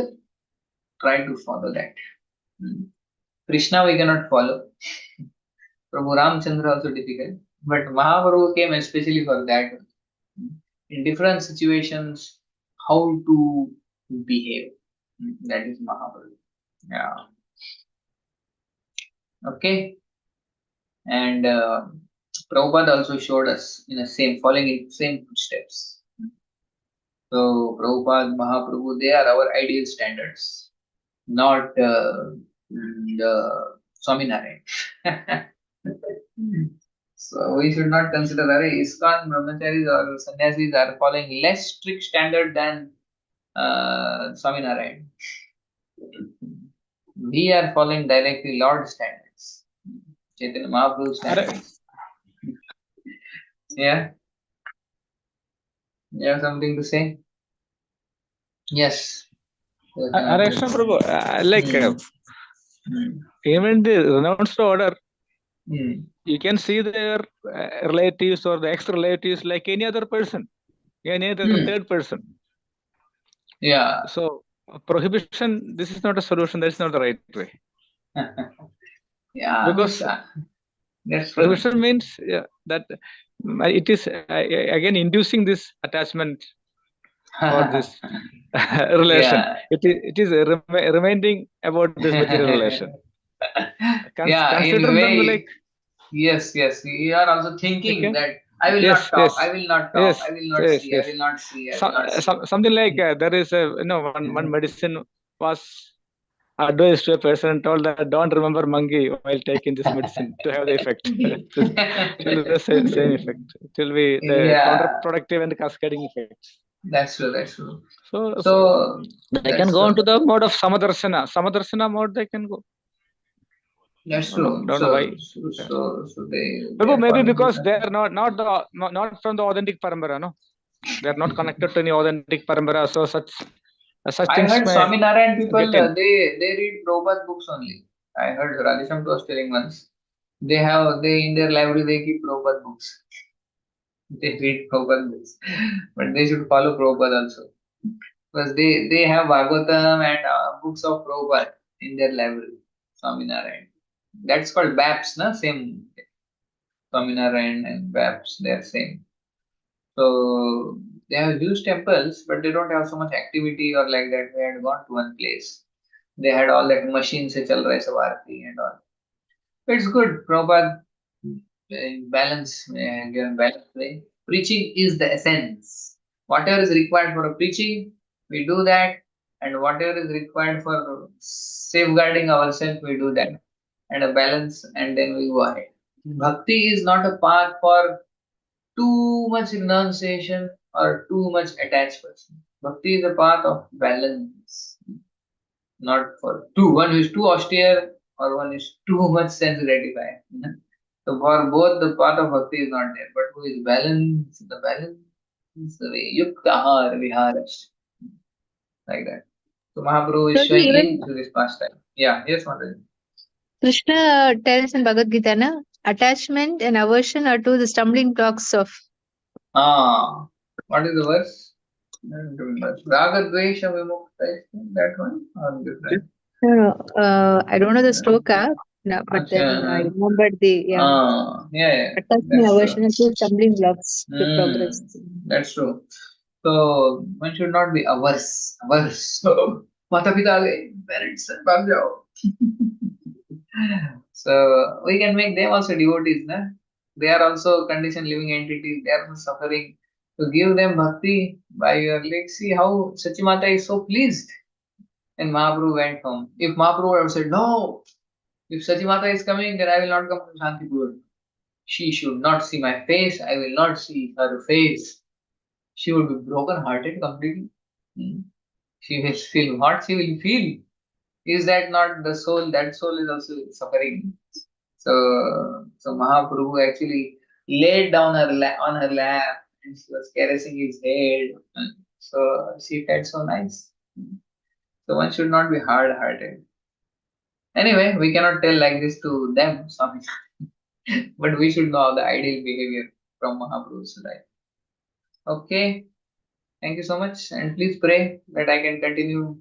S1: try to follow that. Krishna we cannot follow. Prabhu Ramchandra also difficult. But Mahaprabhu came especially for that. In different situations, how to behave. That is Mahaprabhu. Yeah. Okay. And Prabhupada also showed us in the same, following in same footsteps. So Prabhupada, Mahaprabhu, they are our ideal standards, not the Swaminarayan. So we should not consider that ISKCON brahmacharis or sannyasis are following less strict standard than Swaminarayan. We are following directly Lord's standards, Chaitanya Mahaprabhu's standards. Yeah. You have something to say? Yes.
S2: Hare Krishna Prabhu, even the renounced order, you can see their relatives or the ex-relatives like any other person, any other third person.
S1: Yeah.
S2: So prohibition, this is not a solution. That's not the right way.
S1: Yeah,
S2: because
S1: that's
S2: prohibition means that it is again inducing this attachment for this relation.
S1: Yeah.
S2: It is reminding about this material relation.
S1: Yeah,
S2: Consider
S1: in way,
S2: them like
S1: yes, you are also thinking that I will
S2: yes,
S1: not talk, I will not talk,
S2: yes,
S1: I will not
S2: yes,
S1: see,
S2: yes.
S1: I will not see, I will not see.
S2: Something like there is a one medicine was advised to a person and told that don't remember monkey while taking this medicine to have the effect. It will be the same effect. It will be the counterproductive and cascading effects.
S1: That's true, that's true.
S2: So they can go into the mode of Samadarshana mode, they can go.
S1: That's true.
S2: Don't know why.
S1: So they
S2: maybe because they are not from the authentic parampara, no? They are not connected to any authentic parampara, so such
S1: I
S2: things
S1: heard Swaminarayan people,
S2: get in.
S1: they read Prabhupada books only. I heard Radhesham was telling once. They in their library they keep Prabhupada books. They read Prabhupada books, but they should follow Prabhupada also, because they have Bhagavatam and books of Prabhupada in their library. Swaminarayan. That's called BAPS, na? Same. Swaminarayan and BAPS, they're same. So they have huge temples, but they don't have so much activity or like that. They had gone to one place. They had all that machines, chal raha hai, Savarthi and all. It's good. Prabhupada balance, given balance way. Preaching is the essence. Whatever is required for a preaching, we do that, and whatever is required for safeguarding ourselves, we do that, and a balance, and then we go ahead. Bhakti is not a path for too much renunciation or too much attached person. Bhakti is a path of balance, not for one who is too austere or one is too much sense gratified. So for both the path of bhakti is not there, but who is balanced, the balance is the way yuktahar viharas, like that. So Mahaprabhu is showing into this pastime. Yeah, yes, Mataji.
S8: Krishna tells in Bhagavad Gita, na, attachment and aversion are two the stumbling blocks of.
S1: What is the verse? Raga Dvesha Vimukta, that one or different?
S8: No, I don't know the sloka, no, but then I remembered the attachment aversion are two stumbling blocks to progress.
S1: That's true. So one should not be averse. So Mata Pita, parents, bhag jao. So we can make them also devotees, na? They are also conditioned living entities. They are suffering. To give them bhakti by your legs. See how Sachimata is so pleased. And Mahaprabhu went home. If Mahaprabhu would have said, no, if Sachimata is coming, then I will not come to Shantipur. She should not see my face. I will not see her face. She would be broken hearted completely. She will feel what she will feel. Is that not the soul? That soul is also suffering. So Mahaprabhu actually laid down on her lap and she was caressing his head. So she felt so nice. So one should not be hard-hearted. Anyway, we cannot tell like this to them, Swami. But we should know the ideal behavior from Mahaprabhu's life. Okay. Thank you so much. And please pray that I can continue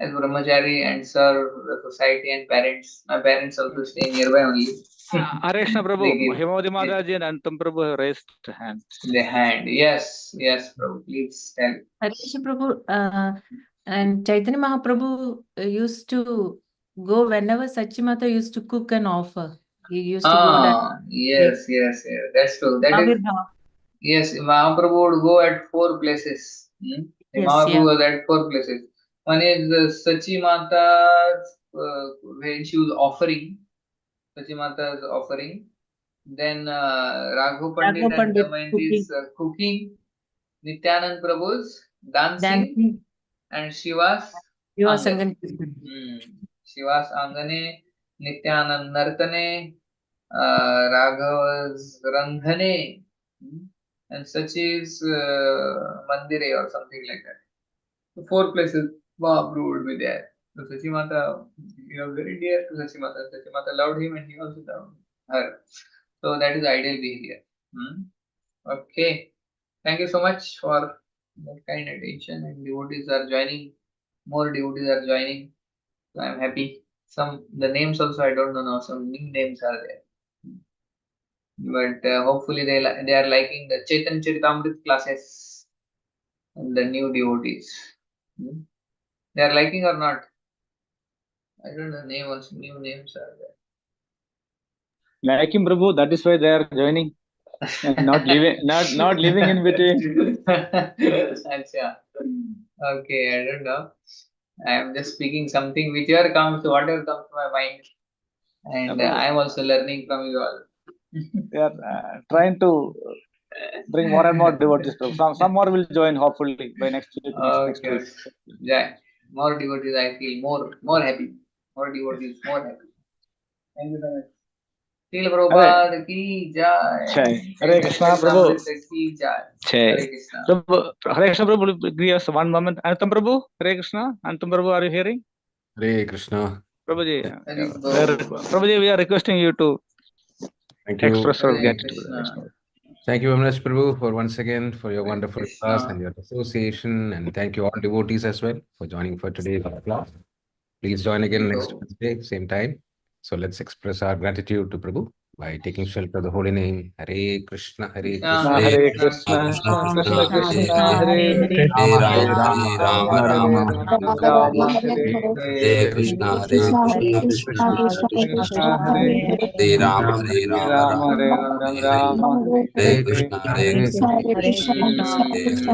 S1: as Brahmachari and serve the society and parents. My parents also stay nearby only.
S2: Hare Krishna Prabhu, Himavati Mataji and Antam Prabhu have raised hand.
S1: The hand. Yes, Prabhu. Please tell.
S6: Hare Krishna Prabhu, And Chaitanya Mahaprabhu used to go whenever Sachimata used to cook and offer. He used to go that.
S1: Yes, that's true. That is, yes, Mahaprabhu would go at 4 places.
S6: Yes,
S1: Mahaprabhu was at 4 places. One is Sachi Mata's, when she was offering, Sachi Mata's offering. Then Raghu Pandit and Damayanti's cooking. Nityanand Prabhu's dancing. And Shiva's Angane. Shiva's Angane, Nityanand Nartane, Raghav's Randhane, and Sachi's Mandire or something like that. So 4 places Mahaprabhu would be there. So Sachi Mata, he was very dear to Sachi Mata. Sachi Mata loved him and he also loved her. So that is ideal behavior. Okay. Thank you so much for that kind attention, and devotees are joining. More devotees are joining. So I am happy. The names also I don't know now. Some new names are there. But hopefully they are liking the Chaitanya Caritamrita classes and the new devotees. They are liking or not? I don't know. New names are there.
S2: Liking, Prabhu. That is why they are joining and not leaving. Not living in between.
S1: Achha. Okay, I don't know. I am just speaking something whatever comes to my mind, and I am also learning from you all.
S2: We are trying to bring more and more devotees. Some more will join hopefully by next week. Next week.
S1: Yeah, more devotees. I feel more happy. More devotees, more happy. Thank you very much. Srila Prabhupada ki jai.
S2: Hare Krishna, Prabhu.
S1: Ki jai.
S2: Hare Krishna. Prabhu, Hare Krishna, Prabhu. Give us one moment. Antam Prabhu, Hare Krishna. Antam Prabhu, are you hearing?
S9: Hare Krishna.
S2: Prabhuji, Prabhuji, we are requesting you to express your gratitude.
S9: Thank you very much, Prabhu, for once again for your wonderful class and your association, and thank you all devotees as well for joining for today's class. Please join again next Wednesday, same time. So let's express our gratitude to Prabhu by taking shelter of the holy name. Hare Krishna, Hare Krishna,
S2: Hare Krishna, Krishna Krishna, Hare Hare,
S3: Rama Rama,
S2: Rama Hare
S3: Hare Krishna, Hare
S2: Krishna, Hare
S3: Hare Rama, Hare
S2: Rama,
S3: Rama,
S2: Rama
S3: Hare Krishna, Hare Krishna,
S9: Hare Krishna.